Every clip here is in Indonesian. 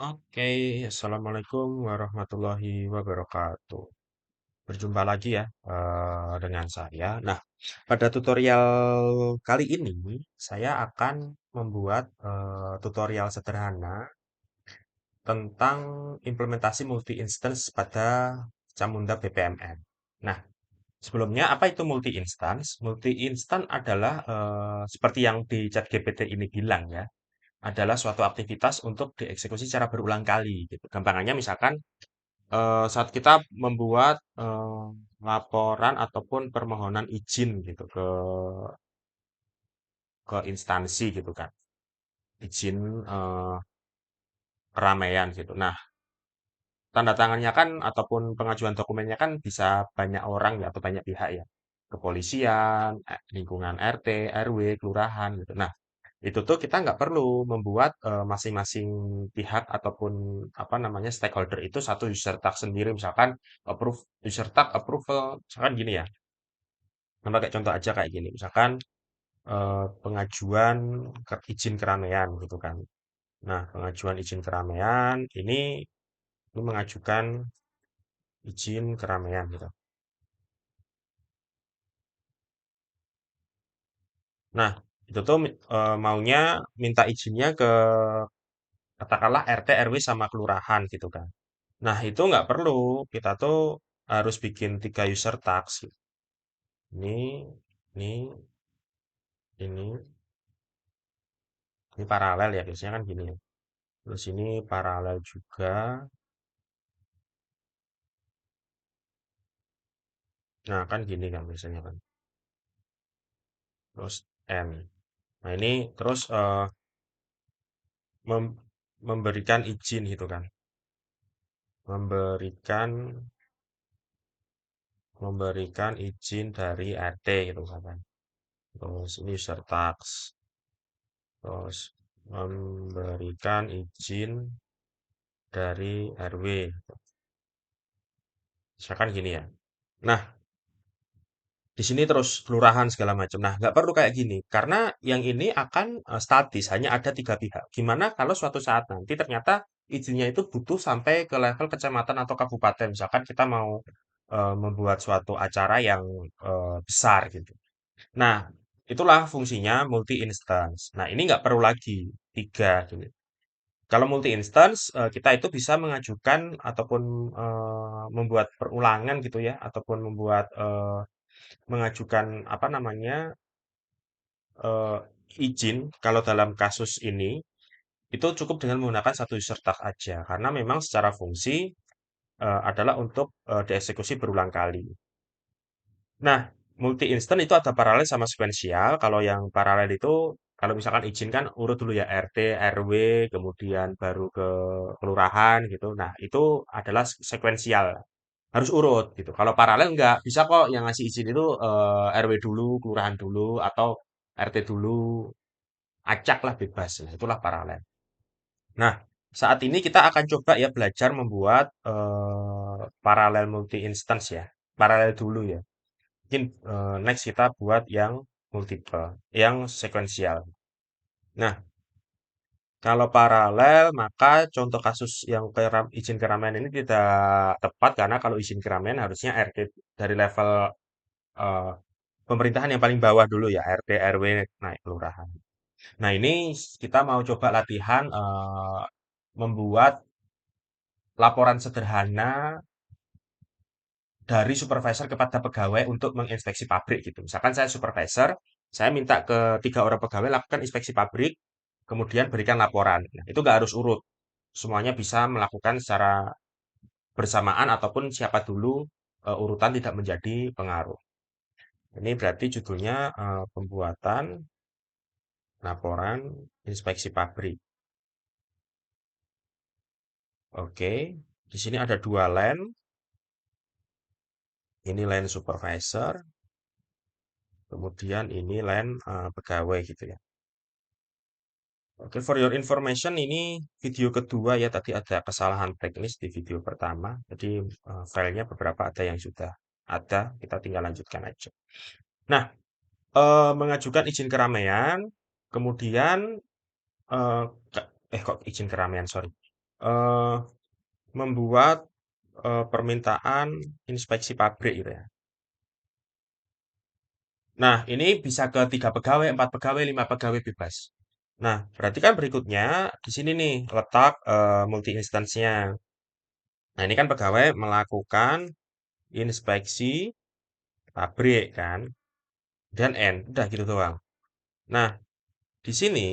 Oke, Assalamualaikum warahmatullahi wabarakatuh. Berjumpa lagi ya dengan saya. Nah, pada tutorial kali ini saya akan membuat tutorial sederhana tentang implementasi multi instance pada Camunda BPMN. Nah, sebelumnya apa itu multi instance? Multi instance adalah seperti yang di ChatGPT ini bilang ya, adalah suatu aktivitas untuk dieksekusi secara berulang kali gitu. Gampangannya misalkan saat kita membuat laporan ataupun permohonan izin gitu ke instansi gitu kan, izin keramaian gitu. Nah, tanda tangannya kan ataupun pengajuan dokumennya kan bisa banyak orang ya atau banyak pihak ya, kepolisian, lingkungan RT, RW, kelurahan gitu. Nah, itu tuh kita nggak perlu membuat masing-masing pihak ataupun apa namanya stakeholder itu satu user tag sendiri, misalkan approve user tag approval, misalkan gini ya. Nah, pakai contoh aja kayak gini, misalkan pengajuan izin keramaian gitu kan. Nah, pengajuan izin keramaian ini mengajukan izin keramaian gitu. Nah, itu tuh maunya minta izinnya ke katakanlah RT, RW sama kelurahan gitu kan. Nah, itu nggak perlu. Kita tuh harus bikin 3 user tags. Ini, ini paralel ya. Biasanya kan gini ya. Terus ini paralel juga. Nah, kan gini kan biasanya kan. Terus N. Nah, ini terus mem- memberikan izin gitu kan. Memberikan memberikan izin dari RT gitu misalkan. Terus ini user tags. Terus memberikan izin dari RW. Misalkan gini ya. Nah, di sini terus kelurahan segala macam. Nah, nggak perlu kayak gini karena yang ini akan statis, hanya ada 3 pihak. Gimana kalau suatu saat nanti ternyata izinnya itu butuh sampai ke level kecamatan atau kabupaten. Misalkan kita mau membuat suatu acara yang besar gitu. Nah, itulah fungsinya multi instance. Nah, ini nggak perlu lagi 3 gitu. Kalau multi instance, kita itu bisa mengajukan ataupun membuat perulangan gitu ya, ataupun membuat mengajukan apa namanya eh, izin. Kalau dalam kasus ini itu cukup dengan menggunakan satu user tag aja, karena memang secara fungsi adalah untuk dieksekusi berulang kali. Nah, multi instant itu ada paralel sama sequential. Kalau yang paralel itu, kalau misalkan izin kan urut dulu ya RT, RW, kemudian baru ke kelurahan gitu. Nah, itu adalah sekuensial. Harus urut gitu. Kalau paralel enggak, bisa kok yang ngasih izin itu RW dulu, kelurahan dulu, atau RT dulu, acak lah bebas. Nah, itulah paralel. Nah, saat ini kita akan coba ya belajar membuat paralel multi instance ya. Paralel dulu ya. Mungkin next kita buat yang multiple, yang sekuensial. Nah, kalau paralel, maka contoh kasus yang izin keramaian ini tidak tepat karena kalau izin keramaian harusnya RT dari level eh, pemerintahan yang paling bawah dulu ya, RT, RW, naik kelurahan. Nah, ini kita mau coba latihan membuat laporan sederhana dari supervisor kepada pegawai untuk menginspeksi pabrik gitu. Misalkan saya supervisor, saya minta ke 3 orang pegawai lakukan inspeksi pabrik, kemudian berikan laporan. Nah, itu nggak harus urut. Semuanya bisa melakukan secara bersamaan ataupun siapa dulu urutan tidak menjadi pengaruh. Ini berarti judulnya pembuatan laporan inspeksi pabrik. Oke, di sini ada 2 line. Ini line supervisor, kemudian ini line pegawai gitu ya. Oke, for your information, ini video kedua ya. Tadi ada kesalahan teknis di video pertama. Jadi filenya beberapa ada yang sudah ada. Kita tinggal lanjutkan aja. Nah, mengajukan izin keramaian, kemudian eh, kok izin keramaian, sorry. eh, membuat permintaan inspeksi pabrik gitu ya. Nah, ini bisa ke 3 pegawai, 4 pegawai, 5 pegawai bebas. Nah, berarti kan berikutnya di sini nih letak multi instansinya. Nah, ini kan pegawai melakukan inspeksi pabrik kan, dan N, udah gitu doang. Nah, di sini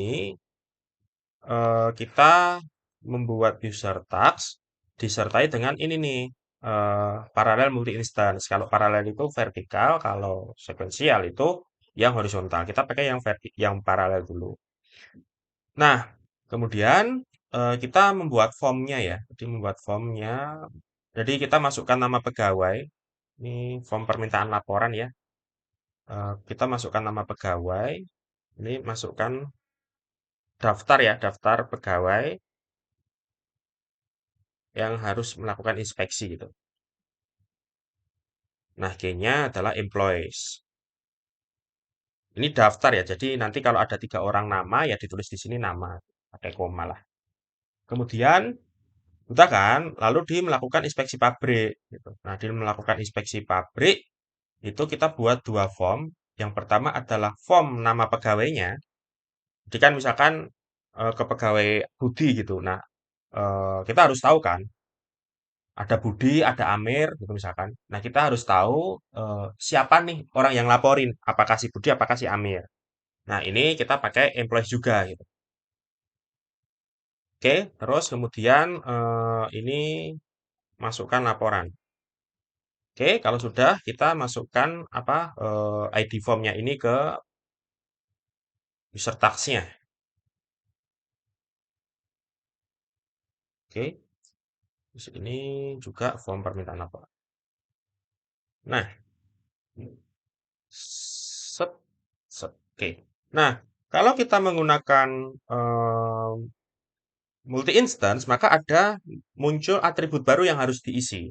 kita membuat user task disertai dengan ini nih, paralel multi instance. Kalau paralel itu vertikal, kalau sekuensial itu yang horizontal. Kita pakai yang paralel dulu. Nah, kemudian kita membuat formnya ya. Jadi membuat formnya. Jadi kita masukkan nama pegawai. Ini form permintaan laporan ya. Kita masukkan nama pegawai. Ini masukkan daftar ya, daftar pegawai yang harus melakukan inspeksi gitu. Nah, G-nya adalah employees. Ini daftar ya, jadi nanti kalau ada 3 orang nama ya ditulis di sini nama, pakai koma lah. Kemudian udah kan, lalu dia melakukan inspeksi pabrik gitu. Nah, dia melakukan inspeksi pabrik itu kita buat 2 form. Yang pertama adalah form nama pegawainya. Jadi kan misalkan ke pegawai Budi gitu. Nah, kita harus tahu kan ada Budi, ada Amir gitu misalkan. Nah, kita harus tahu siapa nih orang yang laporin, apakah si Budi, apakah si Amir. Nah, ini kita pakai employees juga gitu. Oke, terus kemudian ini masukkan laporan. Oke, kalau sudah kita masukkan apa ID formnya ini ke user task-nya. Oke, terus ini juga form permintaan laporan. Nah, set, set. Oke. Nah, kalau kita menggunakan multi instance, maka ada muncul atribut baru yang harus diisi.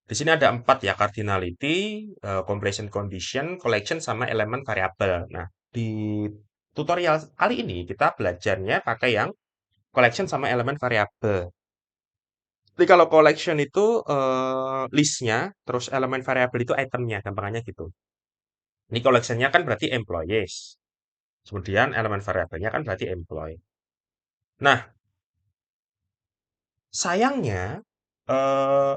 Di sini ada 4 ya, cardinality, completion condition, collection, sama elemen variabel. Nah, di tutorial kali ini kita belajarnya pakai yang collection sama elemen variabel. Jadi kalau collection itu listnya, terus elemen variabel itu itemnya, gampangannya gitu. Ini collectionnya kan berarti employees. Kemudian elemen variabelnya kan berarti employee. Nah, sayangnya eh,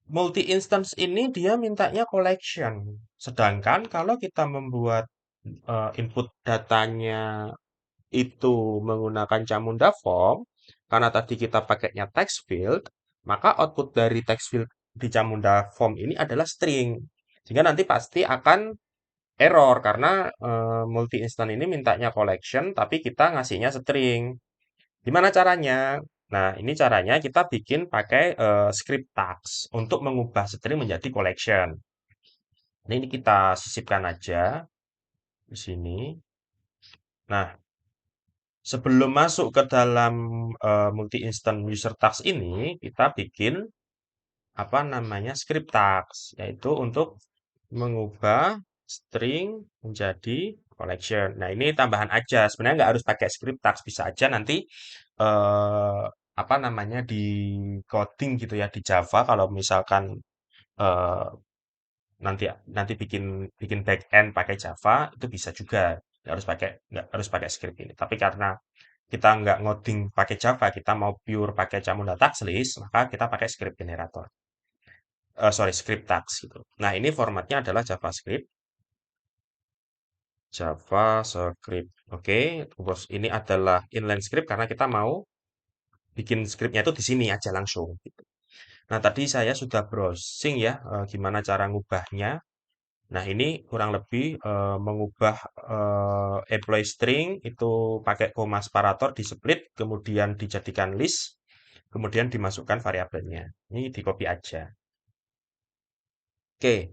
multi instance ini dia mintanya collection. Sedangkan kalau kita membuat input datanya itu menggunakan Camunda Form, karena tadi kita pakainya text field, maka output dari text field di Camunda Form ini adalah string. Sehingga nanti pasti akan error karena multi instant ini mintanya collection tapi kita ngasihnya string. Gimana caranya? Nah, ini caranya kita bikin pakai script tags untuk mengubah string menjadi collection. Nah, ini kita sisipkan aja di sini. Nah, sebelum masuk ke dalam multi instant user tags ini, kita bikin apa namanya script tags, yaitu untuk mengubah string menjadi collection. Nah, ini tambahan aja. Sebenarnya nggak harus pakai script tags, bisa aja nanti eh, apa namanya di coding gitu ya di Java. Kalau misalkan eh, nanti nanti bikin bikin backend pakai Java itu bisa juga. Nggak harus pakai script ini. Tapi karena kita nggak ngoding pakai Java, kita mau pure pakai Camunda Task List, maka kita pakai script generator. Sorry, script tags gitu. Nah, ini formatnya adalah JavaScript. JavaScript. Oke, terus ini adalah inline script karena kita mau bikin scriptnya itu di sini aja langsung gitu. Nah, tadi saya sudah browsing ya gimana cara ngubahnya. Nah, ini kurang lebih mengubah employee string itu pakai koma separator di split, kemudian dijadikan list, kemudian dimasukkan variabelnya. Ini di copy aja. Oke.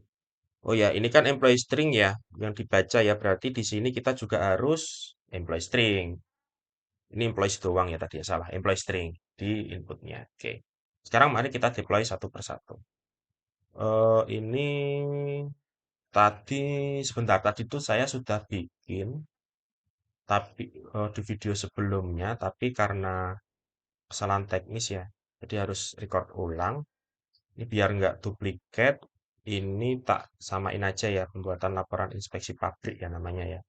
Oh ya, ini kan employee string ya yang dibaca ya. Berarti di sini kita juga harus employee string. Ini employees doang ya tadi ya salah. Employee string di inputnya. Oke. Sekarang mari kita deploy satu persatu. Ini tadi sebentar tadi tuh saya sudah bikin tapi di video sebelumnya, tapi karena kesalahan teknis ya. Jadi harus record ulang. Ini biar nggak duplikat. Ini tak samain aja ya pembuatan laporan inspeksi pabrik ya namanya ya.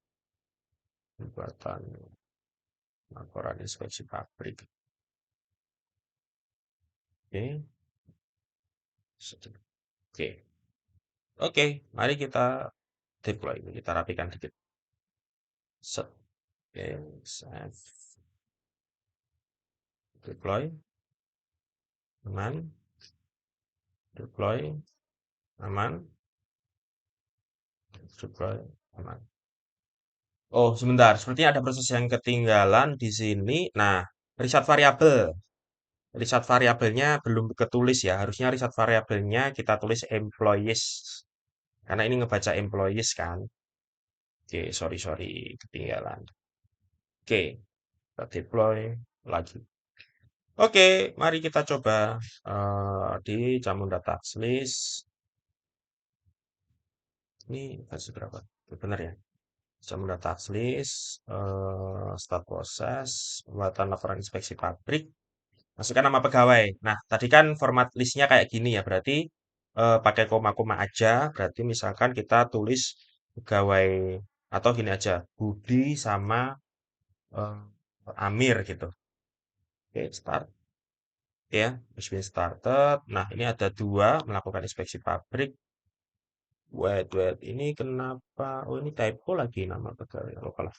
Pembuatan laporan inspeksi pabrik. Oke. Oke. Oke, mari kita deploy. Kita rapikan dikit. Set. Oke, save. Deploy. Aman. Deploy. Aman. Deploy. Aman. Oh, sebentar. Sepertinya ada proses yang ketinggalan di sini. Nah, reset variabel. Reset variabelnya belum ketulis ya. Harusnya reset variabelnya kita tulis employees. Karena ini ngebaca employees kan. Oke, sorry, sorry. Ketinggalan. Oke, kita deploy lagi. Oke, mari kita coba di Jamun Data List. Ini versi berapa? Benar ya? Jamun Data List, start proses, pembuatan laporan inspeksi pabrik. Masukkan nama pegawai. Nah, tadi kan format listnya kayak gini ya, berarti pakai koma-koma aja. Berarti misalkan kita tulis pegawai atau gini aja, Budi sama eh, Amir gitu. Oke, start ya, has been started. Nah, ini ada dua melakukan inspeksi pabrik. Wait, wait, ini kenapa? Oh, ini typo lagi nama pegawai. Lupa lah.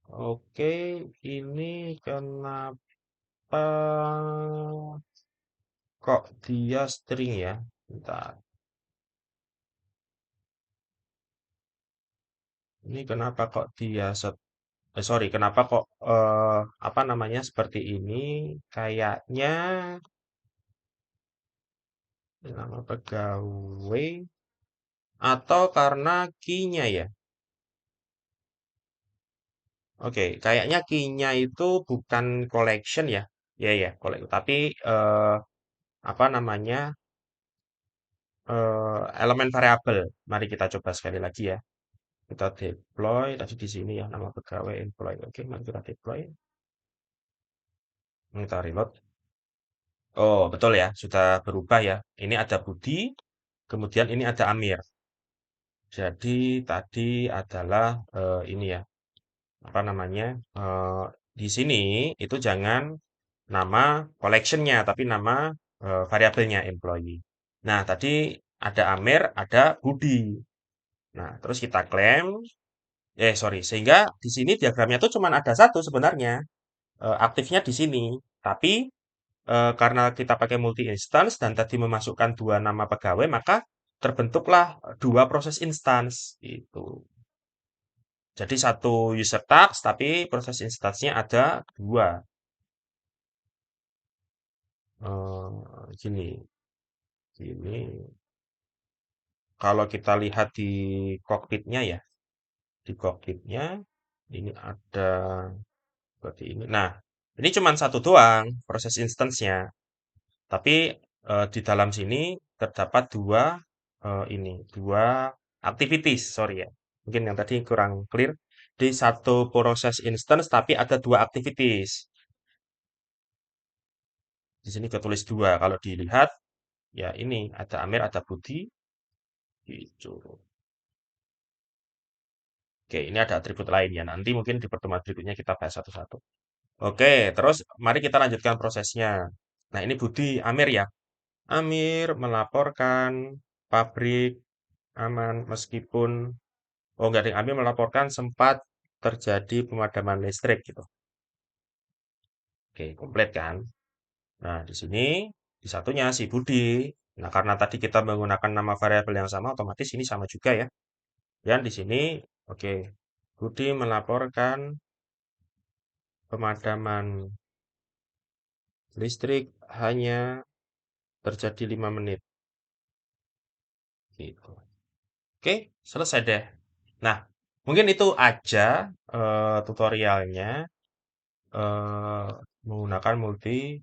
Oke, ini kenapa kok dia string ya? Bentar. Ini kenapa kok dia sorry, kenapa kok apa namanya seperti ini? Kayaknya nama pegawai atau karena key-nya ya? Oke, kayaknya key-nya itu bukan collection ya. Ya ya, tapi eh, apa namanya? Elemen variabel. Mari kita coba sekali lagi ya. Kita deploy tadi di sini ya nama pegawai employee. Oke, mari kita deploy. Kita reload. Oh, betul ya, sudah berubah ya. Ini ada Budi, kemudian ini ada Amir. Jadi tadi adalah ini ya, apa namanya? Di sini itu jangan nama collectionnya, tapi nama variabelnya employee. Nah, tadi ada Amir, ada Budi. Nah, terus kita klaim, sorry, sehingga di sini diagramnya tuh cuma ada satu sebenarnya, aktifnya di sini. Tapi karena kita pakai multi instance dan tadi memasukkan dua nama pegawai, maka terbentuklah dua proses instance itu. Jadi satu user task, tapi proses instance-nya ada dua. Gini, gini. Kalau kita lihat di cockpitnya ya, di cockpitnya ini ada seperti ini. Nah, ini cuma satu doang proses instance-nya. Tapi di dalam sini terdapat dua dua activities, sorry ya. Mungkin yang tadi kurang clear. Di satu proses instance tapi ada dua activities. Di sini ketulis dua. Kalau dilihat ya ini ada Amir, ada Budi gitu. Oke, ini ada atribut lain ya. Nanti mungkin di pertemuan berikutnya kita bahas satu-satu. Oke, terus mari kita lanjutkan prosesnya. Nah, ini Budi, Amir ya. Amir melaporkan pabrik aman meskipun enggak ada Amir melaporkan sempat terjadi pemadaman listrik gitu. Oke, komplit kan? Nah, di sini di satunya si Budi. Nah, karena tadi kita menggunakan nama variabel yang sama, otomatis ini sama juga ya. Dan di sini, oke, Budi melaporkan pemadaman listrik hanya terjadi 5 menit. Gitu. Oke, selesai deh. Nah, mungkin itu aja tutorialnya eh, menggunakan multi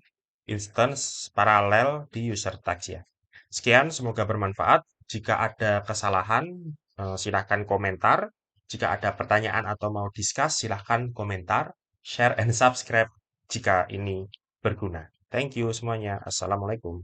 instance paralel di user tags ya. Sekian, semoga bermanfaat. Jika ada kesalahan, silahkan komentar. Jika ada pertanyaan atau mau discuss, silahkan komentar. share and subscribe jika ini berguna. Thank you semuanya. Assalamualaikum.